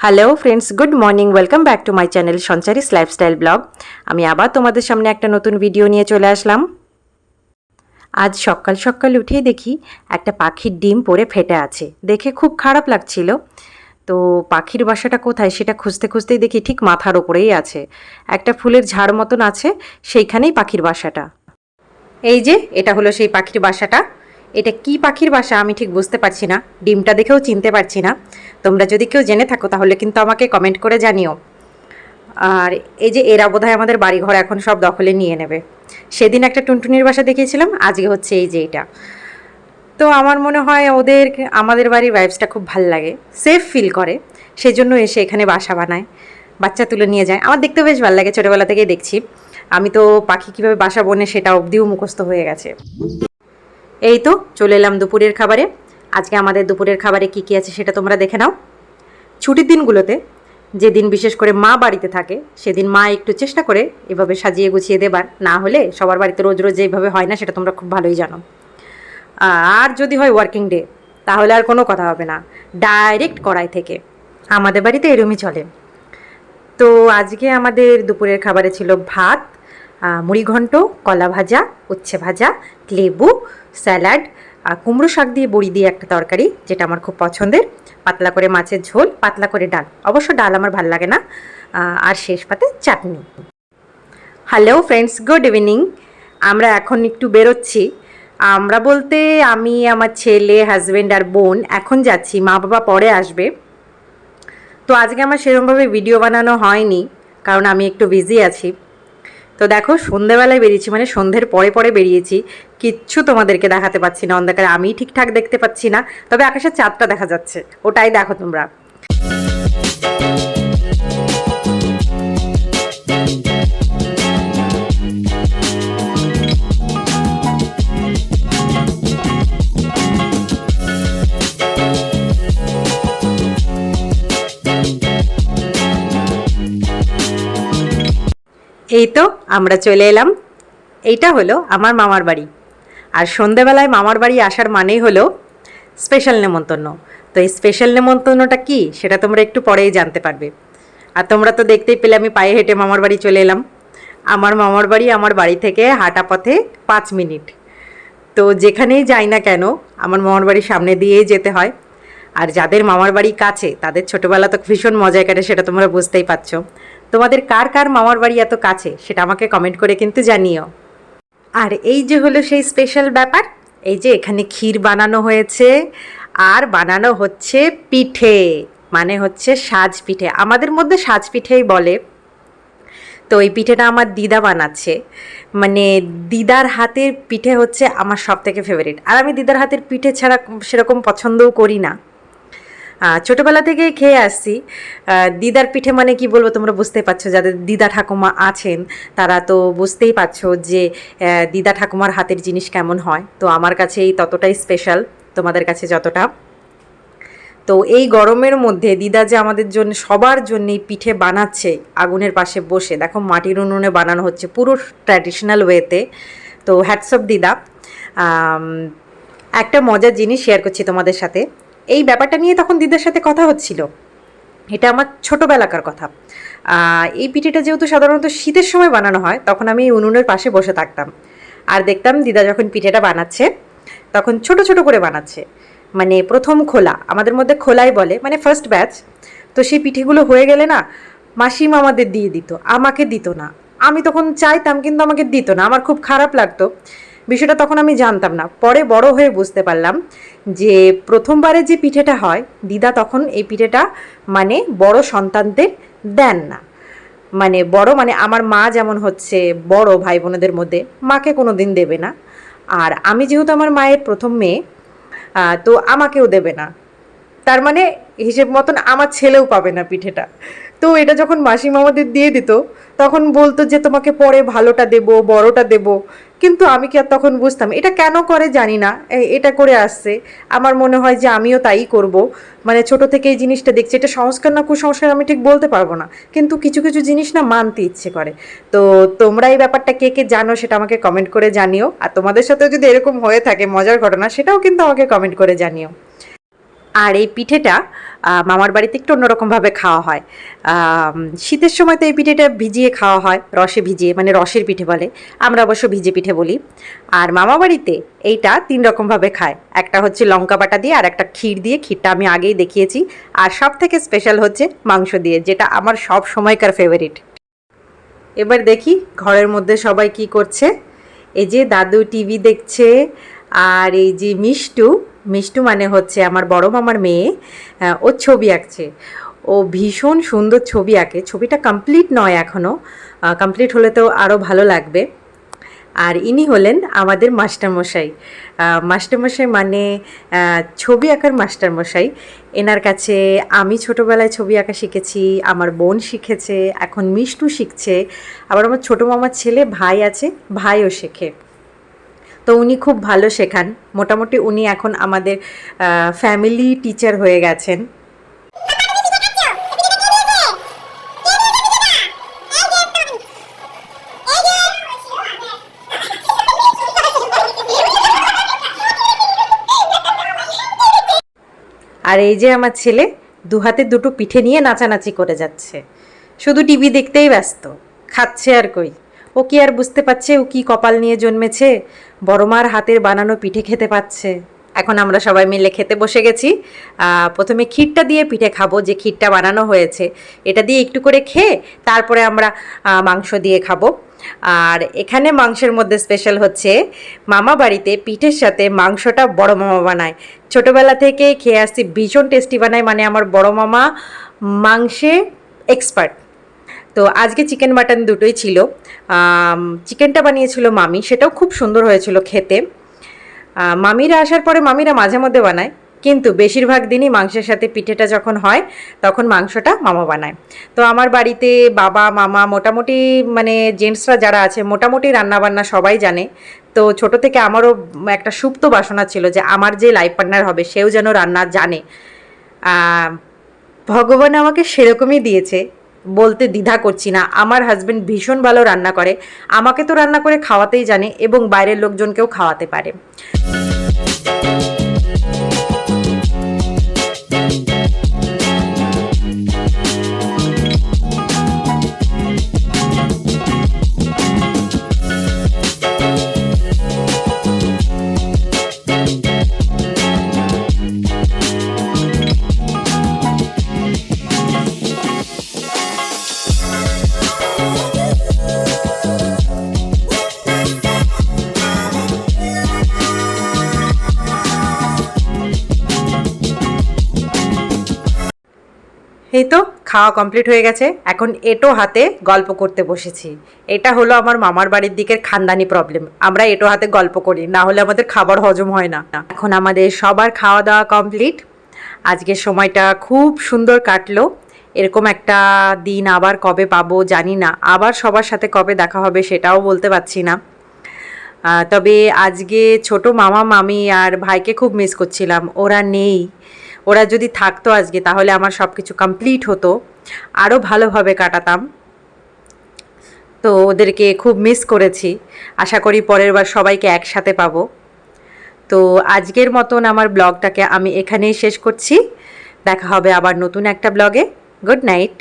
Hello friends, good morning. Welcome back to my channel Sanchari's lifestyle blog. আমি আবার তোমাদের সামনে একটা নতুন ভিডিও নিয়ে চলে আসলাম। আজ সকাল সকাল উঠেই দেখি একটা পাখির ডিম পড়ে ফেটে আছে, দেখে খুব খারাপ লাগছিল। তো পাখির বাসাটা কোথায় সেটা খুঁজতে খুঁজতেই দেখি ঠিক মাথার ওপরেই আছে, একটা ফুলের ঝাড় মতন আছে, সেইখানেই পাখির বাসাটা। এই যে এটা হলো সেই পাখির বাসাটা। এটা কি পাখির বাসা আমি ঠিক বুঝতে পারছি না, ডিমটা দেখেও চিনতে পারছি না। তোমরা যদি কেউ জেনে থাকো তাহলে কিন্তু আমাকে কমেন্ট করে জানিও। আর এই যে এরা বোধহয় আমাদের বাড়িঘর এখন সব দখলে নিয়ে নেবে। সেদিন একটা টুনটুনির বাসা দেখিয়েছিলাম, আজকে হচ্ছে এই যে এটা। তো আমার মনে হয় ওদের আমাদের বাড়ির ভাইবসটা খুব ভাল লাগে, সেফ ফিল করে, সেই জন্য এসে এখানে বাসা বানায়, বাচ্চা তুলে নিয়ে যায়। আমার দেখতেও বেশ ভালো লাগে, ছোটোবেলা থেকেই দেখছি। আমি তো পাখি কীভাবে বাসা বনে সেটা অবধিও মুখস্থ হয়ে গেছে। এই তো চলে এলাম দুপুরের খাবারে। আজকে আমাদের দুপুরের খাবারে কী কী আছে সেটা তোমরা দেখে নাও। ছুটির দিনগুলোতে, যেদিন বিশেষ করে মা বাড়িতে থাকে, সেদিন মা একটু চেষ্টা করে এভাবে সাজিয়ে গুছিয়ে দেবার, না হলে সবার বাড়িতে রোজ রোজ এইভাবে হয় না, সেটা তোমরা খুব ভালোই জানো। আর যদি হয় ওয়ার্কিং ডে, তাহলে আর কোনো কথা হবে না, ডাইরেক্ট কড়াই থেকে। আমাদের বাড়িতে এরমই চলে। তো আজকে আমাদের দুপুরের খাবারে ছিল ভাত, মুড়িঘণ্ট, কলা ভাজা, উচ্ছে ভাজা, লেবু, স্যালাড, কুমড়ো শাক দিয়ে বড়ি দিয়ে একটা তরকারি, যেটা আমার খুব পছন্দের, পাতলা করে মাছের ঝোল, পাতলা করে ডাল, অবশ্য ডাল আমার ভাল লাগে না, আর শেষ পাতে চাটনি। Hello friends, good evening. আমরা এখন একটু বেরোচ্ছি। আমরা বলতে আমি, আমার ছেলে, হাজব্যান্ড আর বোন এখন যাচ্ছি, মা বাবা পরে আসবে। তো আজকে আমার সেরকমভাবে ভিডিও বানানো হয়নি, কারণ আমি একটু বিজি আছি। তো দেখো সন্ধেবেলায় বেরিয়েছি, মানে সন্ধ্যের পরে পরে বেরিয়েছি, কিচ্ছু তোমাদেরকে দেখাতে পাচ্ছি না অন্ধকারে, আমি ঠিকঠাক দেখতে পাচ্ছি না, তবে আকাশের চাঁদটা দেখা যাচ্ছে, ওটাই দেখো তোমরা। এই তো আমরা চলে এলাম। এইটা হলো আমার মামার বাড়ি। আর সন্ধেবেলায় মামার বাড়ি আসার মানেই হলো স্পেশাল নেমন্তন্ন। তো এই স্পেশাল নেমন্তন্নটা কি সেটা তোমরা একটু পরেই জানতে পারবে। আর তোমরা তো দেখতেই পেলে আমি পায়ে হেঁটে মামার বাড়ি চলে এলাম। আমার মামার বাড়ি আমার বাড়ি থেকে হাঁটা পথে 5 মিনিট। তো যেখানেই যাই না কেন আমার মামার বাড়ির সামনে দিয়েই যেতে হয়। আর যাদের মামার বাড়ি কাছে তাদের ছোটোবেলা তো ভীষণ মজায় কাটে, সেটা তোমরা বুঝতেই পারছো। তোমাদের কার কার মামার বাড়ি এত কাছে সেটা আমাকে কমেন্ট করে কিন্তু জানিও। আর এই যে হলো সেই স্পেশাল ব্যাপার, এই যে এখানে ক্ষীর বানানো হয়েছে, আর বানানো হচ্ছে পিঠে, মানে হচ্ছে সাজ পিঠে, আমাদের মধ্যে সাজ পিঠেই বলে। তো এই পিঠেটা আমার দিদা বানাচ্ছে, মানে দিদার হাতের পিঠে হচ্ছে আমার সব থেকে ফেভারিট। আর আমি দিদার হাতের পিঠে ছাড়া সেরকম পছন্দও করি না, ছোটোবেলা থেকেই খেয়ে আসছি। দিদার পিঠে মানে কি বলবো, তোমরা বুঝতেই পারছো, যাদের দিদা ঠাকুমা আছেন তারা তো বুঝতেই পারছো যে দিদা ঠাকুমার হাতের জিনিস কেমন হয়। তো আমার কাছে এই ততটাই স্পেশাল, তোমাদের কাছে যতটা। তো এই গরমের মধ্যে দিদা যে আমাদের জন্য, সবার জন্য এই পিঠে বানাচ্ছে আগুনের পাশে বসে, দেখো মাটির উনুনে বানানো হচ্ছে পুরো ট্র্যাডিশনাল ওয়েতে। তো হ্যাটস অফ দিদা। একটা মজার জিনিস শেয়ার করছি তোমাদের সাথে। এই ব্যাপারটা নিয়ে তখন দিদার সাথে কথা হচ্ছিল, এটা আমার ছোটোবেলাকার কথা। এই পিঠেটা যেহেতু সাধারণত শীতের সময় বানানো হয়, তখন আমি উনুনের পাশে বসে থাকতাম আর দেখতাম দিদা যখন পিঠেটা বানাচ্ছে তখন ছোট ছোট করে বানাচ্ছে, মানে প্রথম খোলা, আমাদের মধ্যে খোলাই বলে, মানে ফার্স্ট ব্যাচ। তো সেই পিঠেগুলো হয়ে গেলে না মাসিমা আমাদের দিয়ে দিত, আমাকে দিত না। আমি তখন চাইতাম কিন্তু আমাকে দিত না, আমার খুব খারাপ লাগতো। বিষয়টা তখন আমি জানতাম না, পরে বড় হয়ে বুঝতে পারলাম যে প্রথমবারে যে পিঠেটা হয় দিদা তখন এই পিঠেটা মানে বড় সন্তানদের দেন না। মানে বড় মানে আমার মা যেমন হচ্ছে বড় ভাই বোনেদের মধ্যে, মাকে কোনো দিন দেবে না। আর আমি যেহেতু আমার মায়ের প্রথম মেয়ে, তো আমাকেও দেবে না। তার মানে হিসেব মতন আমার ছেলেও পাবে না পিঠেটা। তো এটা যখন মাসিমা আমাদের দিয়ে দিত তখন বলতো যে তোমাকে পরে ভালোটা দেবো, বড়টা দেবো। কিন্তু আমি কি আর তখন বুঝতাম এটা কেন করে জানি না, এটা করে আসছে। আমার মনে হয় যে আমিও তাই করব, মানে ছোট থেকে এই জিনিসটা দেখছি, এটা সংস্কার না কুসংস্কার আমি ঠিক বলতে পারবো না, কিন্তু কিছু কিছু জিনিস না মানতে ইচ্ছে করে। তো তোমরা এই ব্যাপারটা কে কে জানো সেটা আমাকে কমেন্ট করে জানিও, আর তোমাদের সাথেও যদি এরকম হয়ে থাকে মজার ঘটনা সেটাও কিন্তু আমাকে কমেন্ট করে জানিও। আর এই পিঠেটা মামার বাড়িতে একটু অন্যরকমভাবে খাওয়া হয়। শীতের সময় তো এই পিঠেটা ভিজিয়ে খাওয়া হয়, রসে ভিজিয়ে, মানে রসের পিঠে বলে, আমরা অবশ্য ভিজে পিঠে বলি। আর মামা বাড়িতে এইটা 3 রকমভাবে খায়, একটা হচ্ছে লঙ্কা বাটা দিয়ে, আর একটা ক্ষীর দিয়ে, ক্ষীরটা আমি আগেই দেখিয়েছি। আর সব থেকে স্পেশাল হচ্ছে মাংস দিয়ে, যেটা আমার সব সময়কার ফেভারিট। এবার দেখি ঘরের মধ্যে সবাই কি করছে। এই যে দাদু টিভি দেখছে, আর এই যে মিষ্টু, মিষ্টু মানে হচ্ছে আমার বড় মামার মেয়ে, ও ছবি আঁকছে। ও ভীষণ সুন্দর ছবি আঁকে, ছবিটা কমপ্লিট নয় এখনও, কমপ্লিট হলে তো আরও ভালো লাগবে। আর ইনি হলেন আমাদের মাস্টারমশাই। মাস্টারমশাই মানে ছবি আঁকার মাস্টারমশাই। এনার কাছে আমি ছোটোবেলায় ছবি আঁকা শিখেছি, আমার বোন শিখেছে, এখন মিষ্টু শিখছে, আবার আমার ছোটো মামার ছেলে ভাই আছে, ভাইও শেখে। তো উনি খুব ভালো শেখান, মোটামুটি উনি এখন আমাদের ফ্যামিলি টিচার হয়ে গেছেন। আর এই যে আমার ছেলে 2 হাতে 2টো পিঠে নিয়ে নাচানাচি করে যাচ্ছে, শুধু টিভি দেখতেই ব্যস্ত, খাচ্ছে আর কই। ও কি আর বুঝতে পারছে ও কি কপাল নিয়ে জন্মেছে, বড় মার হাতের বানানো পিঠে খেতে পাচ্ছে। এখন আমরা সবাই মিলে খেতে বসে গেছি। প্রথমে ক্ষীরটা দিয়ে পিঠে খাবো, যে ক্ষীরটা বানানো হয়েছে এটা দিয়ে একটু করে খেয়ে তারপরে আমরা মাংস দিয়ে খাবো। আর এখানে মাংসের মধ্যে স্পেশাল হচ্ছে মামা বাড়িতে পিঠের সাথে মাংসটা বড় মামা বানায়। ছোটোবেলা থেকে খেয়ে আসছি, ভীষণ টেস্টি বানায়, মানে আমার বড় মামা মাংসে এক্সপার্ট। তো আজকে চিকেন মাটন দুটোই ছিল। চিকেনটা বানিয়েছিল মামি, সেটাও খুব সুন্দর হয়েছিল খেতে। মামিরা আসার পরে মামিরা মাঝে মধ্যে বানায়, কিন্তু বেশিরভাগ দিনই মাংসের সাথে পিঠেটা যখন হয় তখন মাংসটা মামা বানায়। তো আমার বাড়িতে বাবা মামা মোটামুটি মানে জেন্টসরা যারা আছে মোটামুটি রান্নাবান্না সবাই জানে। তো ছোট থেকে আমারও একটা সুপ্ত বাসনা ছিল যে আমার যে লাইফ পার্টনার হবে সেও যেন রান্না জানে। ভগবান আমাকে সেরকমই দিয়েছে, বলতে দ্বিধা করছি না। আমার হাজব্যান্ড ভীষণ ভালো রান্না করে, আমাকে তো রান্না করে খাওয়াতেই জানে এবং বাইরের লোকজনকেও খাওয়াতে পারে। এই তো খাওয়া কমপ্লিট হয়ে গেছে, এখন এঁটো হাতে গল্প করতে বসেছি। এটা হলো আমার মামার বাড়ির দিকের খানদানি প্রবলেম, আমরা এঁটো হাতে গল্প করি, না হলে আমাদের খাবার হজম হয় না। এখন আমাদের সবার খাওয়া দাওয়া কমপ্লিট। আজকের সময়টা খুব সুন্দর কাটলো। এরকম একটা দিন আবার কবে পাবো জানি না, আবার সবার সাথে কবে দেখা হবে সেটাও বলতে পারছি না। তবে আজকে ছোট মামা মামি আর ভাইকে খুব মিস করছিলাম, ওরা নেই। ওরা যদি থাকতো আজকে তাহলে আমার সব কিছু কমপ্লিট হতো, আরও ভালোভাবে কাটাতাম। তো ওদেরকে খুব মিস করেছি, আশা করি পরের বার সবাইকে একসাথে পাবো। তো আজকের মতন আমার ব্লগটাকে আমি এখানেই শেষ করছি, দেখা হবে আবার নতুন একটা ব্লগে। Good night.